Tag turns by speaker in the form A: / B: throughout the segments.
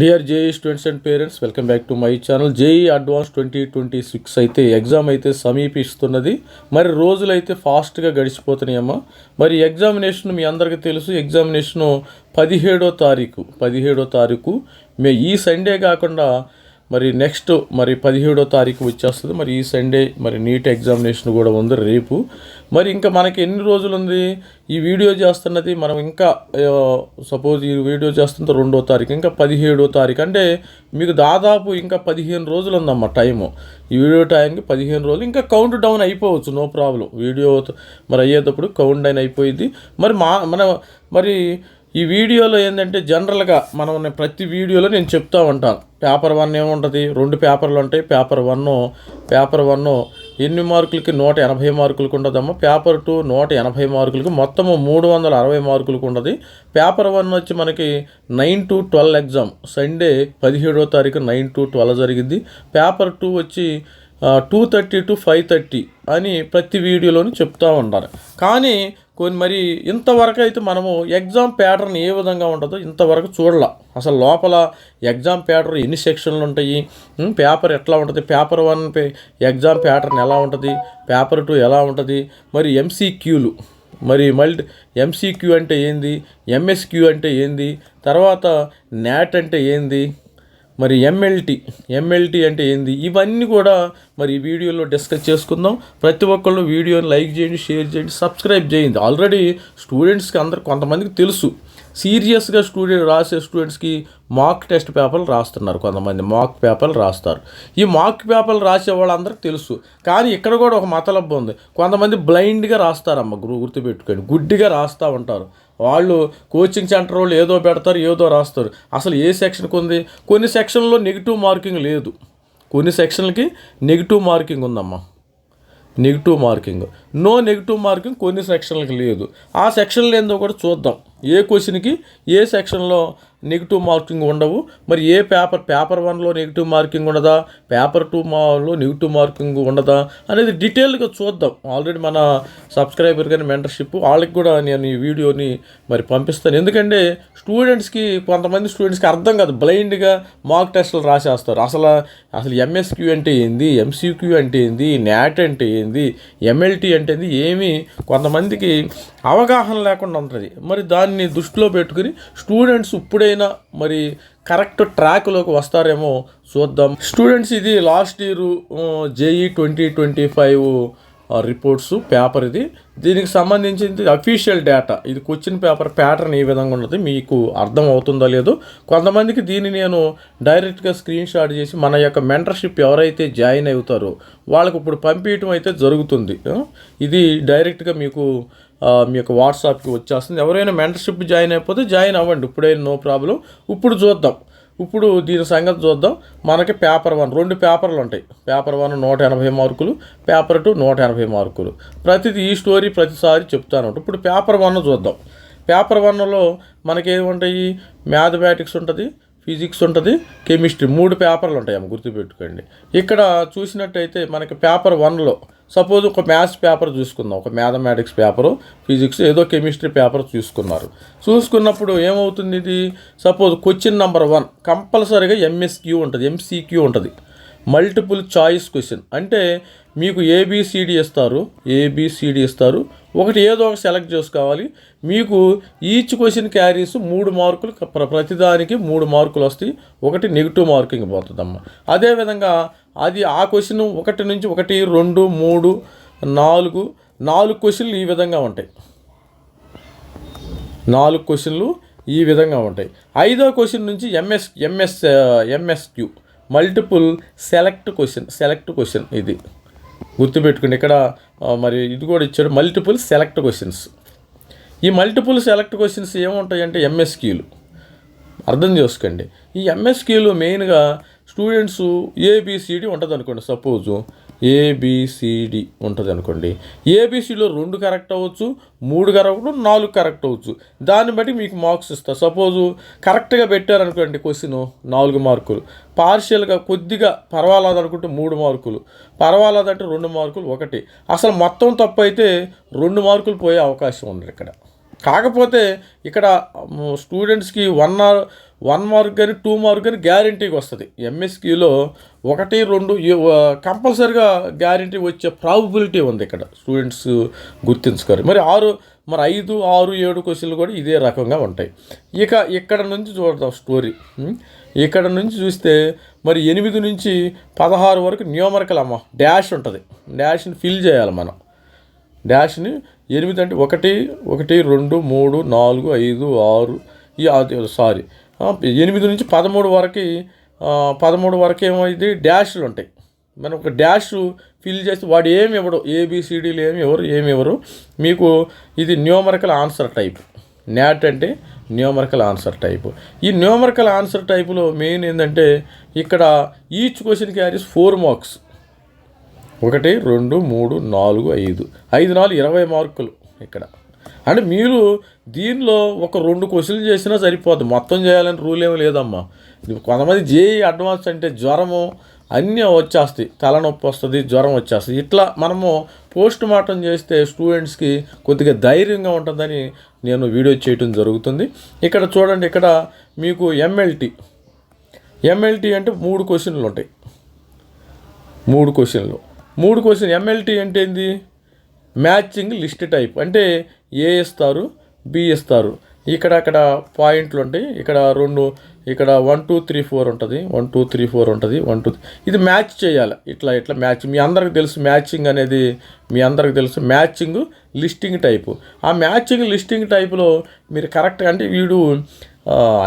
A: Dear JEE students and parents, welcome back to my channel. JEE advance 2026 అయితే exam అయితే సమీపిస్తున్నది. మరి రోజులైతే ఫాస్ట్గా గడిచిపోతున్నాయమ్మా. మరి ఎగ్జామినేషన్ మీ అందరికీ తెలుసు, ఎగ్జామినేషను 17వ తారీఖు ఈ సండే కాకుండా మరి నెక్స్ట్ 17వ తారీఖు వచ్చేస్తుంది. మరి ఈ సండే నీట్ ఎగ్జామినేషన్ కూడా ఉంది రేపు. మరి ఇంకా మనకి ఎన్ని రోజులు ఉంది ఈ వీడియో చేస్తున్నది? మనం ఇంకా సపోజ్ ఈ వీడియో చేస్తుంది 2వ తారీఖు, ఇంకా 17వ తారీఖు, అంటే మీకు దాదాపు ఇంకా 15 రోజులు ఉందమ్మా టైము. ఈ వీడియో టైంకి 15 రోజులు, ఇంకా కౌంట్ డౌన్ అయిపోవచ్చు, నో ప్రాబ్లం. వీడియో అయ్యేటప్పుడు కౌంట్ డౌన్ అయిపోయింది. మరి ఈ వీడియోలో ఏంటంటే జనరల్గా మనం ప్రతి వీడియోలో నేను చెప్తూ ఉంటాను, పేపర్ 1 ఏముంటుంది, 2 పేపర్లు ఉంటాయి. పేపర్ వన్ ఎన్ని మార్కులకి 180 మార్కులకు ఉండదమ్మా. పేపర్ 2 180 మార్కులకి, మొత్తము 360 మార్కులకు ఉంటుంది. పేపర్ 1 వచ్చి మనకి 9 to 12 ఎగ్జామ్, సండే 17వ తారీఖు 9 to 12 జరిగింది. పేపర్ 2 వచ్చి 2:30 to 5:30 అని ప్రతి వీడియోలోనూ చెప్తూ ఉంటారు. కానీ మరి ఇంతవరకు అయితే మనము ఎగ్జామ్ ప్యాటర్న్ ఏ విధంగా ఉంటుందో ఇంతవరకు చూడాల. అసలు లోపల ఎగ్జామ్ ప్యాటర్న్ ఎన్ని సెక్షన్లు ఉంటాయి, పేపర్ ఎట్లా ఉంటుంది, పేపర్ 1 ఎగ్జామ్ ప్యాటర్న్ ఎలా ఉంటుంది, పేపర్ 2 ఎలా ఉంటుంది, మరి ఎంసీక్యూలు, ఎంసీక్యూ అంటే ఏంది, ఎంఎస్క్యూ అంటే ఏంది, తర్వాత నాట్ అంటే ఏంది, మరి ఎంఎల్టీ అంటే ఏంది, ఇవన్నీ కూడా మరి ఈ వీడియోలో డిస్కస్ చేసుకుందాం. ప్రతి ఒక్కళ్ళు వీడియోని లైక్ చేయండి, షేర్ చేయండి, సబ్స్క్రైబ్ చేయండి. ఆల్రెడీ స్టూడెంట్స్కి కొంతమందికి తెలుసు, సీరియస్గా రాసే స్టూడెంట్స్కి మాక్ టెస్ట్ పేపర్లు రాస్తున్నారు, కొంతమంది మాక్ పేపర్లు రాస్తారు. ఈ మాక్ పేపర్లు రాసే వాళ్ళందరికీ తెలుసు. కానీ ఇక్కడ కూడా ఒక మతలబ్బు ఉంది, కొంతమంది బ్లైండ్గా రాస్తారమ్మ, గుర్తుపెట్టుకోండి, గుడ్డిగా రాస్తూ ఉంటారు. వాళ్ళు కోచింగ్ సెంటర్ వాళ్ళు ఏదో పెడతారు, ఏదో రాస్తారు. అసలు ఏ సెక్షన్కి ఉంది? కొన్ని సెక్షన్లో నెగిటివ్ మార్కింగ్ లేదు, కొన్ని సెక్షన్లకి నెగిటివ్ మార్కింగ్ ఉందమ్మా. నో నెగిటివ్ మార్కింగ్ కొన్ని సెక్షన్లకి లేదు. ఆ సెక్షన్లు ఏందో కూడా చూద్దాం. ఏ క్వశ్చన్కి ఏ సెక్షన్లో నెగిటివ్ మార్కింగ్ ఉండవు, మరి ఏ పేపర్ 1లో నెగిటివ్ మార్కింగ్ ఉండదా, పేపర్ 2లో నెగిటివ్ మార్కింగ్ ఉండదా అనేది డీటెయిల్గా చూద్దాం. ఆల్రెడీ మన సబ్స్క్రైబర్ కానీ మెంటర్షిప్ వాళ్ళకి కూడా నేను ఈ వీడియోని పంపిస్తాను. ఎందుకంటే కొంతమంది స్టూడెంట్స్కి అర్థం కాదు, బ్లైండ్గా మాక్ టెస్టులు రాసేస్తారు. అసలు ఎంఎస్క్యూ అంటే ఏంది, ఎంసీక్యూ అంటే ఏంది, నాట్ అంటే ఏంది, ఎంఎల్టీ అంటే ఏంది, ఏమీ కొంతమందికి అవగాహన లేకుండా ఉంటుంది. మరి దాన్ని దృష్టిలో పెట్టుకుని స్టూడెంట్స్ ఇప్పుడైనా మరి కరెక్ట్ ట్రాక్లోకి వస్తారేమో చూద్దాం. స్టూడెంట్స్, ఇది last year JEE 2025 reports paper ఇది. దీనికి సంబంధించింది అఫీషియల్ డేటా. ఇది క్వశ్చన్ పేపర్ ప్యాటర్న్ ఏ విధంగా ఉంటుంది మీకు అర్థం అవుతుందో లేదో. కొంతమందికి దీన్ని నేను డైరెక్ట్గా స్క్రీన్ షాట్ చేసి మన యొక్క మెంటర్షిప్ ఎవరైతే జాయిన్ అవుతారో వాళ్ళకు ఇప్పుడు పంపించడం అయితే జరుగుతుంది. ఇది డైరెక్ట్గా మీ యొక్క వాట్సాప్కి వచ్చేస్తుంది. ఎవరైనా మెంటర్షిప్ జాయిన్ అయిపోతే జాయిన్ అవ్వండి, ఇప్పుడైనా నో ప్రాబ్లం. ఇప్పుడు చూద్దాం, దీని సంగతి చూద్దాం. మనకి పేపర్ 1 2 పేపర్లు ఉంటాయి. పేపర్ 1 180 మార్కులు, పేపర్ 2 180 మార్కులు. ఈ స్టోరీ ప్రతిసారి చెప్తాను. ఇప్పుడు పేపర్ 1 చూద్దాం. పేపర్ 1లో మనకేముంటాయి, మ్యాథమెటిక్స్ ఉంటుంది, ఫిజిక్స్ ఉంటుంది, కెమిస్ట్రీ, 3 పేపర్లు ఉంటాయి, గుర్తుపెట్టుకోండి. ఇక్కడ చూసినట్టయితే మనకి పేపర్ 1లో సపోజ్ ఒక మ్యాథ్స్ పేపర్ చూసుకుందాం, ఒక మ్యాథమెటిక్స్ పేపరు, ఫిజిక్స్, ఏదో కెమిస్ట్రీ పేపర్ చూసుకున్నప్పుడు ఏమవుతుంది, ఇది సపోజ్ క్వశ్చన్ నెంబర్ 1 కంపల్సరీగా ఎంసీక్యూ ఉంటుంది, మల్టిపుల్ చాయిస్ క్వశ్చన్. అంటే మీకు ఏబిసిడి ఇస్తారు, ఒకటి ఏదో ఒక సెలెక్ట్ చేసుకోవాలి. మీకు ఈచ్ క్వశ్చన్ క్యారీస్ 3 మార్కులు, ప్రతిదానికి 3 మార్కులు వస్తాయి, ఒకటి నెగిటివ్ మార్కింగ్ పోతుందమ్మా. అదేవిధంగా ఆ క్వశ్చన్ 1 నుంచి 1 2 3 4 క్వశ్చన్లు ఈ విధంగా ఉంటాయి. 4 క్వశ్చన్లు ఈ విధంగా ఉంటాయి. 5వ క్వశ్చన్ నుంచి ఎంఎస్క్యూ, మల్టిపుల్ సెలెక్ట్ క్వశ్చన్. ఇది గుర్తుపెట్టుకోండి. ఇక్కడ మరి ఇది కూడా ఇచ్చాడు, మల్టిపుల్ సెలెక్ట్ క్వశ్చన్స్. ఈ మల్టిపుల్ సెలెక్ట్ క్వశ్చన్స్ ఏముంటాయంటే ఎంఎస్క్యూలు. అర్థం చేసుకోండి. ఈ ఎంఎస్క్యూలు మెయిన్గా స్టూడెంట్స్ ఏబిసిడి ఉంటుంది అనుకోండి, సపోజు ఏబిసిడి ఉంటుంది అనుకోండి. ఏబిసిడిలో 2 కరెక్ట్ అవ్వచ్చు, 3 కరెక్ట్, 4 కరెక్ట్ అవ్వచ్చు. దాన్ని బట్టి మీకు మార్క్స్ ఇస్తారు. సపోజు కరెక్ట్గా పెట్టారనుకోండి క్వశ్చన్ 4 మార్కులు, పార్షియల్గా కొద్దిగా పర్వాలేదు అనుకుంటే 3 మార్కులు, పర్వాలేదంటే 2 మార్కులు, 1. అసలు మొత్తం తప్పు అయితే 2 మార్కులు పోయే అవకాశం ఉంది ఇక్కడ. కాకపోతే ఇక్కడ స్టూడెంట్స్కి 1 మార్క్ కానీ 2 మార్క్ కానీ గ్యారంటీగా వస్తుంది. ఎంఎస్క్యూలో 1, 2 కంపల్సరీగా గ్యారంటీ వచ్చే ప్రాబబిలిటీ ఉంది ఇక్కడ, స్టూడెంట్స్ గుర్తించుకోరు. మరి 5, 6, 7 క్వశ్చన్లు కూడా ఇదే రకంగా ఉంటాయి. ఇక ఇక్కడ నుంచి చూద్దాం స్టోరీ. ఇక్కడ నుంచి చూస్తే మరి 8 నుంచి 16 వరకు న్యూమరికల్ అమ్మ, డాష్ ఉంటుంది. డాష్ని ఫిల్ చేయాలి మనం. డాష్ని 8 అంటే 1, 2, 3, 4, 5, 6 8 నుంచి 13 వరకు 13 వరకు ఏమైంది డాష్లు ఉంటాయి. మనం ఒక డాష్ ఫిల్ చేసి వాడు ఏమి ఇవ్వడు, ఏబిసిడీలు ఏమి ఇవ్వరు మీకు. ఇది న్యూమరికల్ ఆన్సర్ టైప్. నాట్ అంటే న్యూమరికల్ ఆన్సర్ టైపు. ఈ న్యూమరికల్ ఆన్సర్ టైపులో మెయిన్ ఏంటంటే ఇక్కడ ఈచ్ క్వశ్చన్ క్యారీస్ 4 మార్క్స్. 1, 2, 3, 4, 5 4 20 మార్కులు ఇక్కడ. అంటే మీరు దీనిలో ఒక 2 క్వశ్చన్లు చేసినా సరిపోద్ది, మొత్తం చేయాలని రూల్ ఏమీ లేదమ్మా. కొంతమంది జేఈ అడ్వాన్స్ అంటే జ్వరము అన్నీ వచ్చేస్తాయి, తలనొప్పి వస్తుంది, జ్వరం వచ్చేస్తుంది. ఇట్లా మనము పోస్ట్ మార్టం చేస్తే స్టూడెంట్స్కి కొద్దిగా ధైర్యంగా ఉంటుందని నేను వీడియో చేయటం జరుగుతుంది. ఇక్కడ చూడండి, ఇక్కడ మీకు ఎంఎల్టీ అంటే 3 క్వశ్చన్లు ఉంటాయి. 3 క్వశ్చన్ ఎంఎల్టీ అంటే ఏంది? Matching list type. అంటే ఏ ఇస్తారు, బి ఇస్తారు, ఇక్కడ పాయింట్లు ఉంటాయి. ఇక్కడ 2, ఇక్కడ 1, 2, 3, 4 ఉంటుంది. 1, 2, 3, 4 ఉంటుంది. 1, 2 ఇది మ్యాచ్ చేయాలి. ఇట్లా మ్యాచ్. మీ అందరికి తెలుసు మ్యాచింగ్ అనేది, మ్యాచింగ్ లిస్టింగ్ టైపు. ఆ మ్యాచింగ్ లిస్టింగ్ టైపులో మీరు కరెక్ట్గా, అంటే వీడు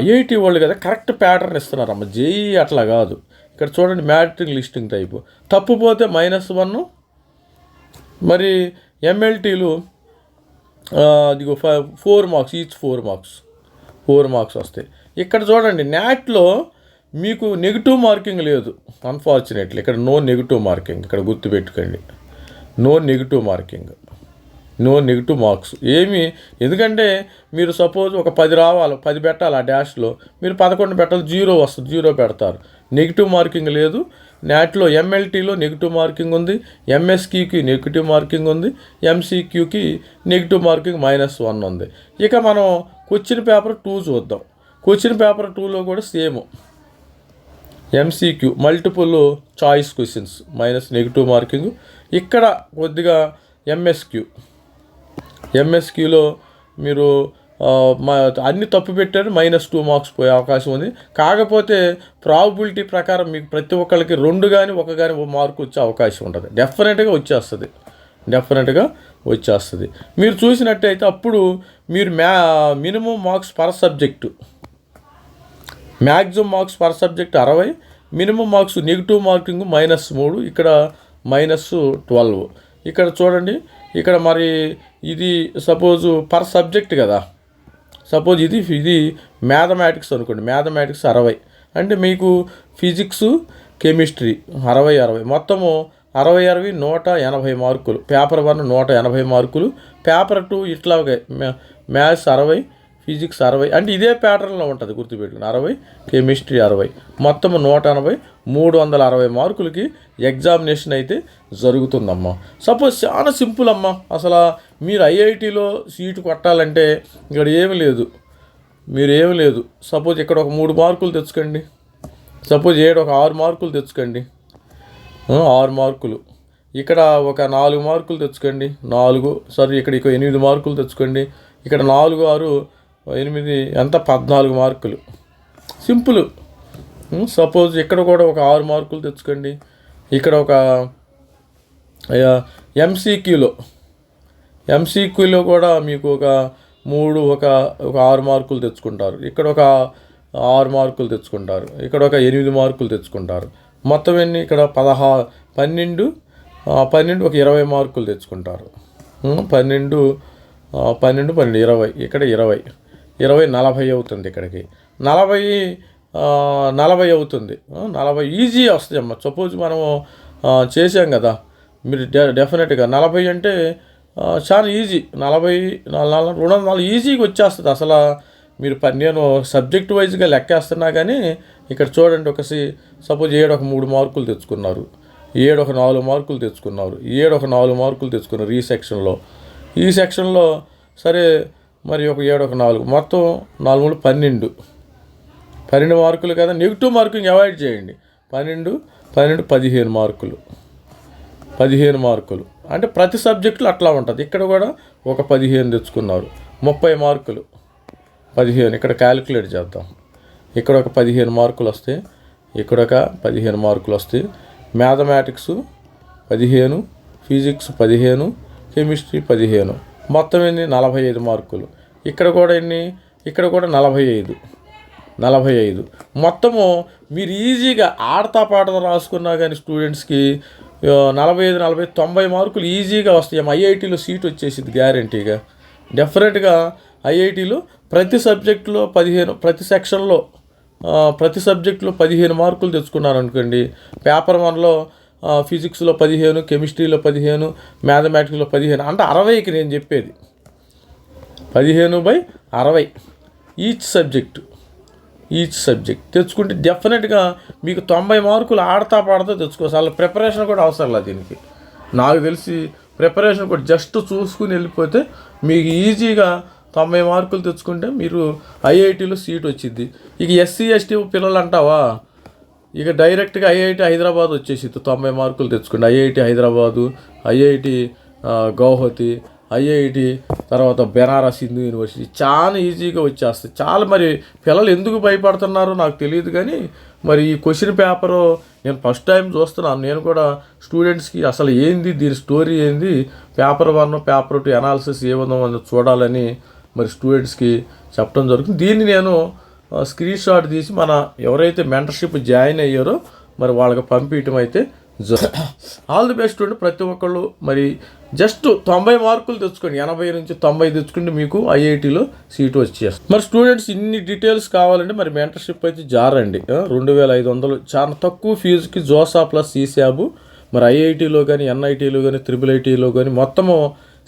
A: ఐఐటి వాళ్ళు కదా, కరెక్ట్ ప్యాటర్న్ ఇస్తున్నారమ్మ. జేఈ అట్లా కాదు. ఇక్కడ చూడండి, మ్యాచింగ్ లిస్టింగ్ టైపు. తప్పుపోతే -1. మరి ఎంఎల్టీలు అదిగో 4 మార్క్స్, ఈచ్ 4 మార్క్స్ వస్తాయి. ఇక్కడ చూడండి, నాట్లో మీకు నెగిటివ్ మార్కింగ్ లేదు అన్ఫార్చునేట్లీ. ఇక్కడ నో నెగిటివ్ మార్కింగ్. ఇక్కడ గుర్తుపెట్టుకోండి, నో నెగిటివ్ మార్క్స్ ఏమి. ఎందుకంటే మీరు సపోజ్ ఒక 10 రావాలి, 10 పెట్టాలి ఆ డాష్లో, మీరు 11 పెట్టాలి, 0 వస్తుంది, 0 పెడతారు. నెగిటివ్ మార్కింగ్ లేదు నాట్లో. ఎంఎల్టీలో నెగిటివ్ మార్కింగ్ ఉంది, ఎంఎస్క్యూకి నెగిటివ్ మార్కింగ్ ఉంది, ఎంసీక్యూకి నెగిటివ్ మార్కింగ్ -1 ఉంది. ఇక మనం క్వశ్చన్ పేపర్ 2 చూద్దాం. క్వశ్చన్ పేపర్ 2లో కూడా same. MCQ multiple choice questions negative marking. ఇక్కడ కొద్దిగా ఎంఎస్క్యూలో మీరు అన్ని తప్పు పెట్టారు, -2 మార్క్స్ పోయే అవకాశం ఉంది. కాకపోతే ప్రాబబిలిటీ ప్రకారం మీకు ప్రతి ఒక్కరికి 2 కానీ 1 కానీ మార్కు వచ్చే అవకాశం ఉంటుంది. డెఫినెట్గా వచ్చేస్తుంది. మీరు చూసినట్టయితే అప్పుడు మీరు minimum marks per subject, maximum marks per subject 60, minimum marks negative marking -3, ఇక్కడ -12. ఇక్కడ చూడండి, ఇక్కడ మరి ఇది సపోజ్ పర్ సబ్జెక్ట్ కదా. సపోజ్ ఇది మ్యాథమెటిక్స్ అనుకోండి, మ్యాథమెటిక్స్ 60 అంటే మీకు ఫిజిక్స్, కెమిస్ట్రీ 60 మొత్తము 60 180 మార్కులు. పేపర్ 1 180 మార్కులు, పేపర్ 2 ఇట్లాగే మ్యాథ్స్ 60, ఫిజిక్స్ 60. అంటే ఇదే ప్యాటర్న్లో ఉంటుంది, గుర్తుపెట్టుకుని 60, కెమిస్ట్రీ 60, మొత్తం 180, 360 మార్కులకి ఎగ్జామినేషన్ అయితే జరుగుతుందమ్మా. సపోజ్ చాలా సింపుల్ అమ్మా. అసలు మీరు ఐఐటీలో సీటు కొట్టాలంటే ఇక్కడ ఏమి లేదు, సపోజ్ ఇక్కడ ఒక 3 మార్కులు తెచ్చుకోండి, సపోజ్ ఒక 6 మార్కులు తెచ్చుకోండి, 6 మార్కులు. ఇక్కడ ఒక 4 మార్కులు తెచ్చుకోండి, ఇక్కడ 8 మార్కులు తెచ్చుకోండి. ఇక్కడ 4, 6, 8 ఎంత 14 మార్కులు. సింపుల్. సపోజ్ ఇక్కడ కూడా ఒక 6 మార్కులు తెచ్చుకోండి. ఇక్కడ ఒక ఎంసీక్యూలో కూడా మీకు ఒక 6 మార్కులు తెచ్చుకుంటారు. ఇక్కడ ఒక 6 మార్కులు తెచ్చుకుంటారు. ఇక్కడ ఒక 8 మార్కులు తెచ్చుకుంటారు. మొత్తం ఎన్ని? ఇక్కడ 12 ఒక 20 మార్కులు తెచ్చుకుంటారు. 12 20, ఇక్కడ 20 40 అవుతుంది. ఇక్కడికి 40 అవుతుంది. 40 ఈజీ వస్తుంది అమ్మ. సపోజ్ మనము చేసాం కదా, మీరు డెఫినెట్గా 40 అంటే చాలా ఈజీ. 240 ఈజీగా వచ్చేస్తుంది. అసలు మీరు నేను సబ్జెక్ట్ వైజ్గా లెక్కేస్తున్నా కానీ ఇక్కడ చూడండి, సపోజ్ 7 ఒక 3 మార్కులు తెచ్చుకున్నారు, 7 ఒక 4 మార్కులు తెచ్చుకున్నారు, 7 ఒక 4 మార్కులు తెచ్చుకున్నారు ఈ సెక్షన్లో సరే. మరి ఒక 7 ఒక 4 మొత్తం 4 12 12 మార్కులు కదా, నెగిటివ్ మార్కింగ్ అవాయిడ్ చేయండి. 12 15 మార్కులు, 15 మార్కులు అంటే ప్రతి సబ్జెక్టులో అట్లా ఉంటుంది. ఇక్కడ కూడా ఒక 15 తెచ్చుకున్నారు, 30 మార్కులు. 15 ఇక్కడ క్యాలిక్యులేట్ చేద్దాం. ఇక్కడ ఒక 15 మార్కులు వస్తాయి, ఇక్కడ ఒక 15 మార్కులు వస్తాయి. మ్యాథమెటిక్స్ 15, ఫిజిక్స్ 15, కెమిస్ట్రీ 15, మొత్తం ఎన్ని 45 మార్కులు. ఇక్కడ కూడా ఎన్ని, ఇక్కడ కూడా 45 మొత్తము. మీరు ఈజీగా ఆడతా పాటతో రాసుకున్నా కానీ స్టూడెంట్స్కి 45, 90 మార్కులు ఈజీగా వస్తాయి. ఐఐటీలో సీట్ వచ్చేసింది గ్యారంటీగా. డెఫినెట్గా ఐఐటీలో ప్రతి సబ్జెక్టులో 15, ప్రతి సెక్షన్లో ప్రతి సబ్జెక్టులో 15 మార్కులు తెచ్చుకున్నారు అనుకోండి. పేపర్ 1లో ఫిజిక్స్లో 15, కెమిస్ట్రీలో 15, మ్యాథమెటిక్స్లో 15, అంటే 60కి నేను చెప్పేది 15/60 ఈచ్ సబ్జెక్ట్ తెచ్చుకుంటే డెఫినెట్గా మీకు 90 మార్కులు ఆడతా పాడతా తెచ్చుకోవచ్చు. అసలు ప్రిపరేషన్ కూడా అవసరం లేదు దీనికి. నాకు తెలిసి ప్రిపరేషన్ కూడా జస్ట్ చూసుకుని వెళ్ళిపోతే మీకు ఈజీగా 90 మార్కులు తెచ్చుకుంటే మీరు ఐఐటీలో సీట్ వచ్చింది. ఇక ఎస్సీ ఎస్టీ పిల్లలు అంటావా, ఇక డైరెక్ట్గా ఐఐటి హైదరాబాద్ వచ్చేసింది. 90 మార్కులు తెచ్చుకోండి. IIT Hyderabad, IIT Guwahati, IIT తర్వాత బెనారస్ హిందూ యూనివర్సిటీ చాలా ఈజీగా వచ్చేస్తాయి. చాలా మరి పిల్లలు ఎందుకు భయపడుతున్నారో నాకు తెలియదు, కానీ మరి ఈ క్వశ్చన్ పేపరు నేను ఫస్ట్ టైం చూస్తున్నాను. నేను కూడా స్టూడెంట్స్కి అసలు ఏంది దీని స్టోరీ ఏంది, పేపర్ 1 పేపర్ 2 అనాలిసిస్ ఏముందో చూడాలని మరి స్టూడెంట్స్కి చెప్పడం జరుగుతుంది. దీన్ని నేను స్క్రీన్ షాట్ తీసి మన ఎవరైతే మెంటర్షిప్ జాయిన్ అయ్యారో మరి వాళ్ళకి పంపించడం అయితే ఆల్ ది బెస్ట్ అండి ప్రతి ఒక్కళ్ళు. మరి జస్ట్ 90 మార్కులు తెచ్చుకోండి, 80 నుంచి 90 తెచ్చుకుంటే మీకు ఐఐటీలో సీటు వచ్చేస్తుంది. మరి స్టూడెంట్స్ ఇన్ని డీటెయిల్స్ కావాలంటే మరి మెంటర్షిప్ అయితే జారండి. 2500 చాలా తక్కువ ఫీజుకి జోసా ప్లస్ ఈశాబు మరి ఐఐటీలో కానీ, ఎన్ఐటీలో కానీ, IIITలో కానీ మొత్తము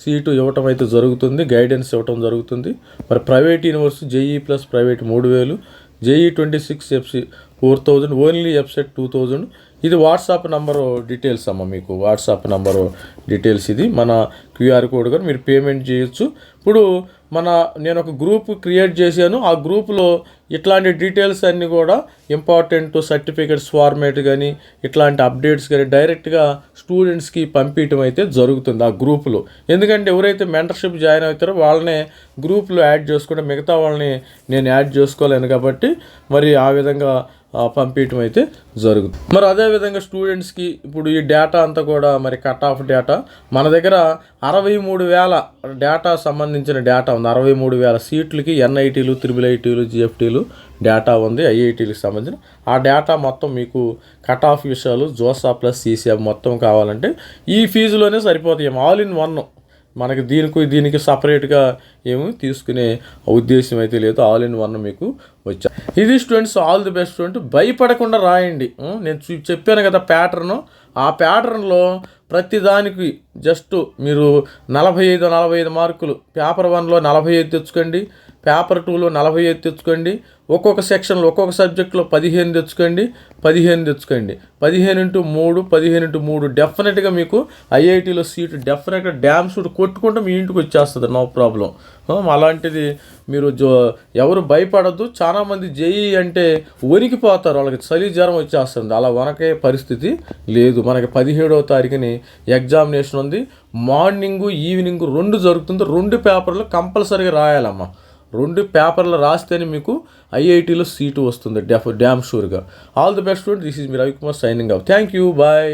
A: సీటు ఇవ్వటం అయితే జరుగుతుంది, గైడెన్స్ ఇవ్వటం జరుగుతుంది. మరి private university JEE plus private 3000, JEE 26 ఎఫ్సి 4000, ఓన్లీ ఎఫ్సెట్ 2000. ఇది వాట్సాప్ నంబరు డీటెయిల్స్ అమ్మ, మీకు వాట్సాప్ నంబరు డీటెయిల్స్. ఇది మన క్యూఆర్ కోడ్ కూడా మీరు పేమెంట్ చేయొచ్చు. ఇప్పుడు నేను ఒక గ్రూప్ క్రియేట్ చేశాను. ఆ గ్రూప్లో ఇట్లాంటి డీటెయిల్స్ అన్నీ కూడా ఇంపార్టెంట్ సర్టిఫికేట్స్ ఫార్మేట్ కానీ ఇట్లాంటి అప్డేట్స్ కానీ డైరెక్ట్గా స్టూడెంట్స్కి పంపించడం అయితే జరుగుతుంది ఆ గ్రూపులో. ఎందుకంటే ఎవరైతే మెంటర్షిప్ జాయిన్ అవుతారో వాళ్ళనే గ్రూప్లో యాడ్ చేసుకుంటే మిగతా వాళ్ళని నేను యాడ్ చేసుకోలేను కాబట్టి మరి ఆ విధంగా పంపించడం అయితే జరుగుతుంది. మరి అదేవిధంగా స్టూడెంట్స్కి ఇప్పుడు ఈ డేటా అంతా కూడా మరి కట్ ఆఫ్ డేటా మన దగ్గర 63,000 డేటా సంబంధించిన డేటా ఉంది. 63,000 సీట్లకి ఎన్ఐటీలు, IIITలు, జిఎఫ్టీలు డేటా ఉంది. ఐఐటీలకు సంబంధించిన ఆ డేటా మొత్తం మీకు కట్ ఆఫ్ విషయాలు జోసా ప్లస్ ఈశాబ్ మొత్తం కావాలంటే ఈ ఫీజులోనే సరిపోతాయి. ఆల్ ఇన్ వన్ మనకి దీనికి సపరేట్గా ఏమి తీసుకునే ఉద్దేశం అయితే లేదు. ఆల్ ఇన్ వన్ మీకు వచ్చా. ఇది students all the best student. భయపడకుండా రాయండి. నేను చెప్పాను కదా ప్యాటర్ను, ఆ ప్యాటర్న్లో ప్రతిదానికి జస్ట్ మీరు 45 మార్కులు పేపర్ 1లో 45 తెచ్చుకోండి, పేపర్ 2లో 45 తెచ్చుకోండి. ఒక్కొక్క సెక్షన్లో ఒక్కొక్క సబ్జెక్టులో 15 తెచ్చుకోండి. 15 × 3 డెఫినెట్గా మీకు ఐఐటీలో సీటు డెఫినెట్గా డ్యామ్ షూట్ కొట్టుకుంటే మీ ఇంటికి వచ్చేస్తుంది, నో ప్రాబ్లం. అలాంటిది మీరు ఎవరు భయపడద్దు. చాలామంది జేఈ అంటే వణికిపోతారు, వాళ్ళకి చలి జ్వరం వచ్చేస్తుంది. అలా వనకే పరిస్థితి లేదు. మనకి 17వ తారీఖుని ఎగ్జామినేషన్ ఉంది. మార్నింగు ఈవినింగ్ 2 జరుగుతుంది. 2 పేపర్లు కంపల్సరీగా రాయాలమ్మా. 2 పేపర్లు రాస్తేనే మీకు ఐఐటీలో సీటు వస్తుంది డ్యామ్ షూర్గా. All the best student. This is me Ravikumar signing off. Thank you, bye.